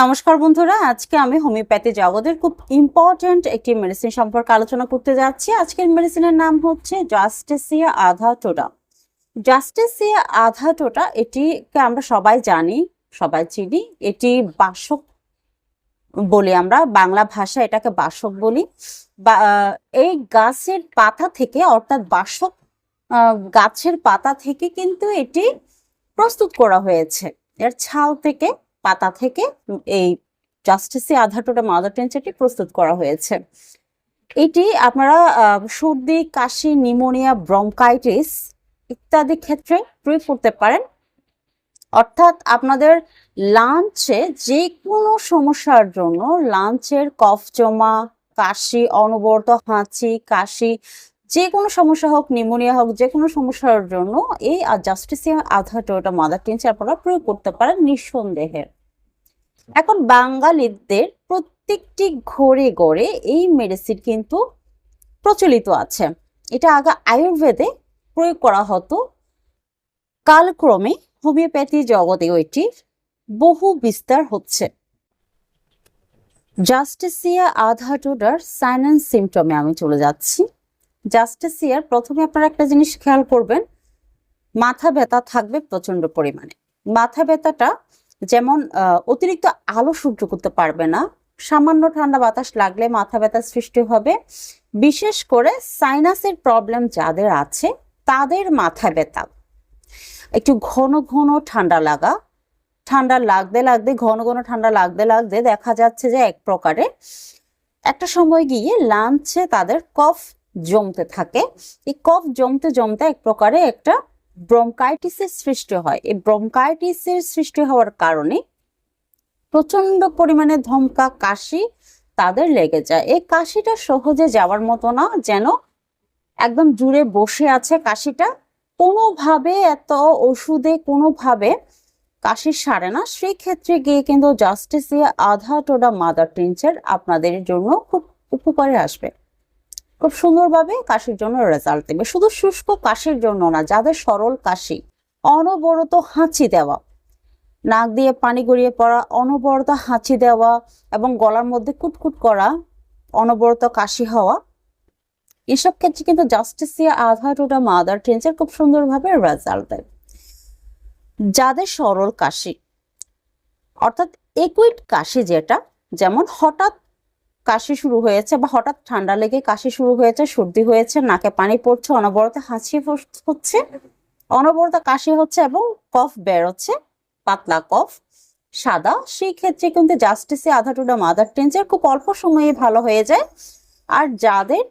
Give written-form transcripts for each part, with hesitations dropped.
নমস্কার বন্ধুরা, আজকে আমি হোমিওপ্যাথি জগতের খুব ইম্পর্টেন্ট একটি মেডিসিন সম্পর্কে আলোচনা করতে যাচ্ছি। আজকের মেডিসিনের নাম হচ্ছে জাস্টেসিয়া আধা টোটা। জাস্টেসিয়া আধা টোটা এটিকে আমরা সবাই জানি, সবাই চিনি। এটি বাসক বলি, আমরা বাংলা ভাষায় এটাকে বাসক বলি। এই গাছের পাতা থেকে, অর্থাৎ বাসক গাছের পাতা থেকে কিন্তু এটি প্রস্তুত করা হয়েছে। এর ছাল থেকে, পাতা থেকে এই জাস্টেসিয়া আধা টোটা মাদার টিনচারটি প্রস্তুত করা হয়েছে। এটি আপনারা সর্দি, কাশি, নিউমোনিয়া, ব্রঙ্কাইটিস ইত্যাদি ক্ষেত্রে প্রয়োগ করতে পারেন। অর্থাৎ আপনাদের লাঞ্চে যে কোনো সমস্যার জন্য, লাঞ্চের কফ জমা, কাশি, অনবরত হাঁচি, কাশি, যে কোনো সমস্যা হোক, নিউমোনিয়া হোক, যে কোনো সমস্যার জন্য এই জাস্টেসিয়া আধা টোটা মাদার টিনচার আপনারা প্রয়োগ করতে পারেন নিঃসন্দেহে। এখন বাঙালিদের প্রত্যেকটি ঘরে ঘরে এই মেডিসিন কিন্তু প্রচলিত আছে। এটা আগে আয়ুর্বেদে প্রয়োগ করা হতো, কালক্রমে হোমিওপ্যাথি জগতে এটির বহু বিস্তার হচ্ছে। জাস্টেসিয়া আধা টোটার সাইন অ্যান্ড সিমটমে আমি চলে যাচ্ছি। জাস্টেসিয়ার প্রথমে আপনারা একটা জিনিস খেয়াল করবেন, মাথা ব্যথা থাকবে প্রচন্ড পরিমাণে। মাথা ব্যথাটা যেমন অতিরিক্ত আলো সহ্য করতে পারবে না, সামান্য ঠান্ডা বাতাস লাগলে মাথা ব্যথা সৃষ্টি হবে। বিশেষ করে সাইনাসের প্রবলেম যাদের আছে তাদের মাথা ব্যথা, একটু ঘন ঘন ঠান্ডা লাগা, ঠান্ডা লাগতে লাগতে, ঘন ঘন ঠান্ডা লাগতে লাগতে দেখা যাচ্ছে যে এক প্রকারে একটা সময় গিয়ে লাঞ্চে তাদের কফ জমতে থাকে। এই কফ জমতে জমতে এক প্রকারে একটা ব্রঙ্কাইটিসের সৃষ্টি হয়। এই ব্রঙ্কাইটিসের সৃষ্টি হওয়ার কারণে প্রচন্ড পরিমাণে ধমকা, কাশি তাদের লেগে যায়। এই কাশিটা সহজে যাওয়ার মতো না, যেন একদম জুড়ে বসে আছে কাশিটা, কোনোভাবে এত ওষুধে কোনোভাবে কাশি সারে না। সেই ক্ষেত্রে গিয়ে কিন্তু জাস্টেসিয়া আধা টোটা মাদার টিনচার আপনাদের জন্য খুব উপকারে আসবে, খুব সুন্দরভাবে কাশির জন্য রেজাল্ট দেবে। শুধু শুষ্ক কাশির জন্য না, যাদের সরল কাশি, অনবরত হাঁচি দেওয়া, নাক দিয়ে পানি গড়িয়ে পড়া, অনবরত হাঁচি দেওয়া এবং গলার মধ্যে কুটকুট করা, অনবরত কাশি হওয়া, এসব ক্ষেত্রে কিন্তু জাস্টেসিয়া আধা টোটা মাদার টিনচার খুব সুন্দরভাবে রেজাল্ট দেয়। যাদের সরল কাশি, অর্থাৎ একুইট কাশি, যেটা যেমন হঠাৎ কাশি শুরু হয়েছে বা হঠাৎ ঠান্ডা লেগে কাশি শুরু হয়েছে, সর্দি হয়েছে, নাকে পানি পড়ছে, অনবরত হাঁচি হচ্ছে, অনবরত কাশি হচ্ছে এবং কফ বেরোচ্ছে, পাতলা কফ, সাদা, সেই ক্ষেত্রে কিন্তু জাস্টেসিয়া আধা টোটা মাদার টিনচার খুব অল্প সময়ে ভালো হয়ে যায়। আর যাদের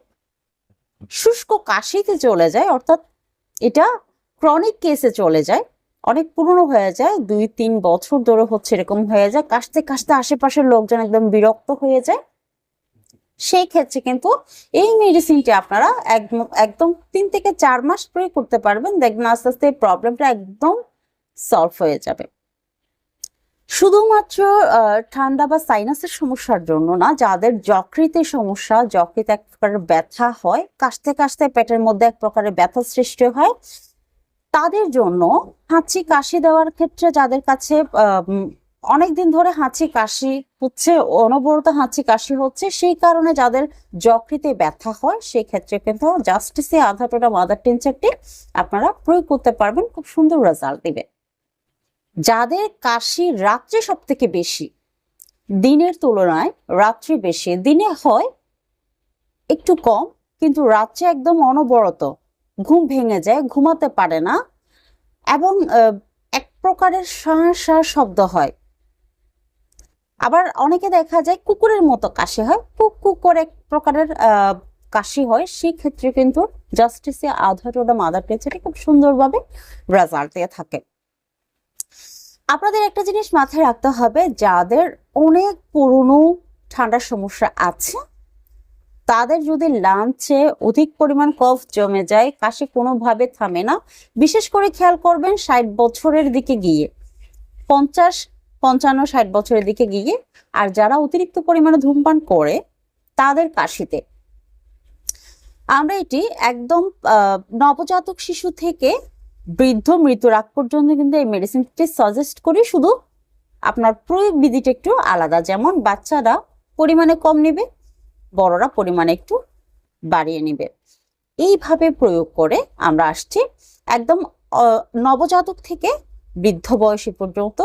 শুষ্ক কাশিতে চলে যায়, অর্থাৎ এটা ক্রনিক কেসে চলে যায়, অনেক পুরনো হয়ে যায়, 2-3 বছর ধরে হচ্ছে, এরকম হয়ে যায়, কাশতে কাশতে আশেপাশের লোকজন একদম বিরক্ত হয়ে যায়, সেই ক্ষেত্রে কিন্তু এই মেডিসিনটি আপনারা একদম 3 থেকে 4 মাস প্রয়োগ করতে পারবেন। দেখবেন আস্তে আস্তে এই প্রবলেমটা একদম সলভ হয়ে যাবে। শুধুমাত্র ঠান্ডা বা সাইনাসের সমস্যার জন্য না, যাদের যকৃতের সমস্যা, যকৃতে এক প্রকারের ব্যথা হয়, কাশতে কাশতে পেটের মধ্যে এক প্রকারের ব্যথা সৃষ্টি হয়, তাদের জন্য হাঁচি কাশি দেওয়ার ক্ষেত্রে, যাদের কাছে অনেকদিন ধরে হাঁচি কাশি হচ্ছে, অনবরত হাঁচি কাশি হচ্ছে, সেই কারণে যাদের যকৃতে ব্যথা হয়, সেই ক্ষেত্রে কিন্তু জাস্টেসিয়া আধা টোটা মাদার টিনচারটি আপনারা প্রয়োগ করতে পারবেন, খুব সুন্দর রেজাল্ট দিবে। যাদের কাশি রাত্রে সব থেকে বেশি, দিনের তুলনায় রাত্রি বেশি, দিনে হয় একটু কম, কিন্তু রাত্রে একদম অনবরত ঘুম ভেঙে যায়, ঘুমাতে পারে না এবং এক প্রকারের শাঁ শব্দ হয়। আবার অনেকে দেখা যায় কুকুরের মতো কাশি হয়, কুক কুক করে এক প্রকারের কাশি হয়, সেই ক্ষেত্রে কিন্তু জাস্টেসিয়া আধা টোটা মাদার টিনচারটি খুব সুন্দরভাবে রেজাল্ট দিয়ে থাকে। আপনাদের একটা জিনিস মাথায় রাখতে হবে, যাদের অনেক পুরনো ঠান্ডার সমস্যা আছে, তাদের যদি লাঞ্চে অধিক পরিমাণ কফ জমে যায়, কাশি কোনোভাবে থামে না, বিশেষ করে খেয়াল করবেন 60 বছরের দিকে গিয়ে, 50, 55, 60 বছরের দিকে গিয়ে, আর যারা অতিরিক্ত পরিমাণে ধূমপান করে তাদের কাশিতে আমরা এটি একদম নবজাতক শিশু থেকে বৃদ্ধ মৃত্যুর আগ পর্যন্ত কিন্তু এই মেডিসিনটি সাজেস্ট করি, শুধু আপনার প্রয়োগ বিধিটা একটু আলাদা, যেমন বাচ্চারা পরিমাণে কম নেবে, বড়রা পরিমাণে একটু বাড়িয়ে নেবে। এইভাবে প্রয়োগ করে আমরা আসছি একদম নবজাতক থেকে বৃদ্ধ বয়সী পর্যন্ত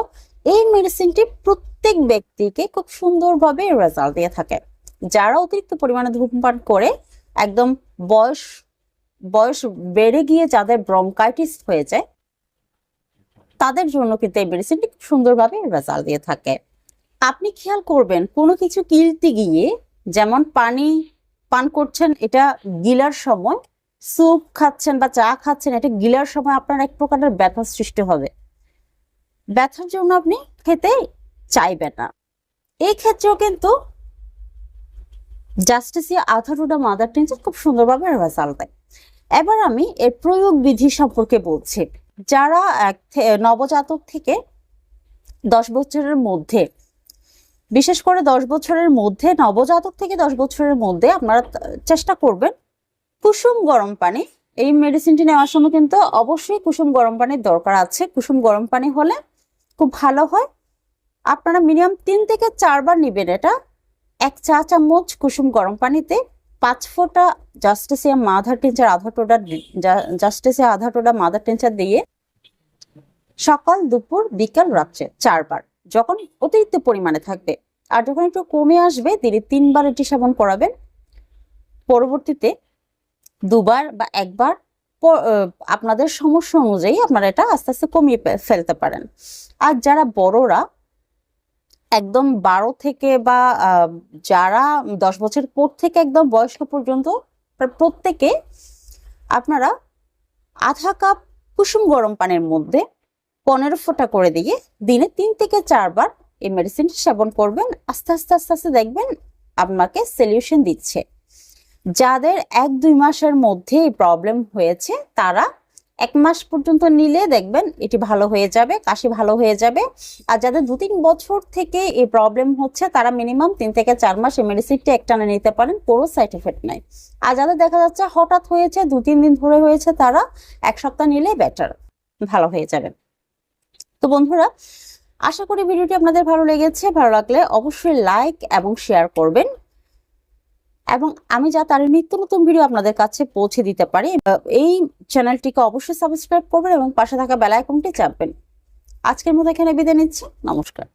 এই মেডিসিনটি প্রত্যেক ব্যক্তিকে খুব সুন্দরভাবে রেজাল্ট দিয়ে থাকে। যারা অতিরিক্ত পরিমাণে ধূমপান করে একদম বয়স বেড়ে গিয়ে যাদের ব্রঙ্কাইটিস হয়ে যায় তাদের জন্য কিন্তু এই মেডিসিনটি খুব সুন্দরভাবে রেজাল্ট দিয়ে থাকে। আপনি খেয়াল করবেন কোনো কিছু গিলতে গিয়ে, যেমন পানি পান করছেন, এটা গিলার সময়, স্যুপ খাচ্ছেন বা চা খাচ্ছেন, এটা গিলার সময় আপনার এক প্রকারের ব্যথার সৃষ্টি হবে। ব্যথার জন্য আপনি খেতে চাইবেন না। এই ক্ষেত্রেও কিন্তু জাস্টিসিয়া আধারুডা মাদার টিনচার খুব সুন্দরভাবে রেজাল্ট দেয়। এবার আমি এর প্রয়োগ বিধি সম্পর্কে বলছি। যারা নবজাতক থেকে 10 বছরের মধ্যে, বিশেষ করে 10 বছরের মধ্যে, নবজাতক থেকে 10 বছরের মধ্যে আপনারা চেষ্টা করবেন কুসুম গরম পানি, এই মেডিসিনটি নেওয়ার সময় কিন্তু অবশ্যই কুসুম গরম পানির দরকার আছে। কুসুম গরম পানি হলে খুব ভালো হয়। আপনারা মিনিমাম 3 থেকে 4 বার নেবেন এটা। 1 চা চামচ কুসুম গরম পানিতে 5 ফোঁটা জাস্টিসিয়া মাদার টিনচার আধা টোডা মাদার টিনচার দিয়ে সকাল, দুপুর, বিকাল, রাত্রে 4 বার, যখন অতিরিক্ত পরিমাণে থাকবে। আর যখন একটু কমে আসবে দিনে 3 বার এটি সেবন করাবেন। পরবর্তীতে 2 বার বা 1 বার আপনাদের সমস্যা অনুযায়ী আপনারা এটা আস্তে আস্তে কমিয়ে ফেলতে পারেন। আর যারা বড়রা একদম 12 থেকে বা যারা 10 বছর পর থেকে একদম বয়স্ক পর্যন্ত প্রত্যেকে আপনারা আধা কাপ কুসুম গরম পানির মধ্যে 15 ফোঁটা করে দিয়ে দিনে 3 থেকে 4 বার এই মেডিসিনটি সেবন করবেন। আস্তে আস্তে আস্তে আস্তে দেখবেন আপনাকে সলিউশন দিচ্ছে। যাদের 1-2 মাসের মধ্যে এই প্রবলেম হয়েছে তারা 1 মাস পর্যন্ত নিলে দেখবেন এটি ভালো হয়ে যাবে, কাশি ভালো হয়ে যাবে। আর যাদের 2-3 বছর থেকে এই প্রবলেম হচ্ছে তারা মিনিমাম 3 থেকে 4 মাস এই মেডিসিনটি একটানা নিতে পারেন, কোনো সাইড এফেক্ট নাই। আর যাদের দেখা যাচ্ছে হঠাৎ হয়েছে, 2-3 দিন ধরে হয়েছে, তারা 1 সপ্তাহ নিলে বেটার, ভালো হয়ে যাবে। তো বন্ধুরা, আশা করি ভিডিওটি আপনাদের ভালো লেগেছে। ভালো লাগলে অবশ্যই লাইক এবং শেয়ার করবেন, এবং আমি যাতে আরো নিত্য নতুন ভিডিও আপনাদের কাছে পৌঁছে দিতে পারি এই চ্যানেলটিকে অবশ্যই সাবস্ক্রাইব করবেন এবং পাশে থাকা বেল আইকনটি চাপবেন। আজকের মতো এখানে বিদায় নিচ্ছি। নমস্কার।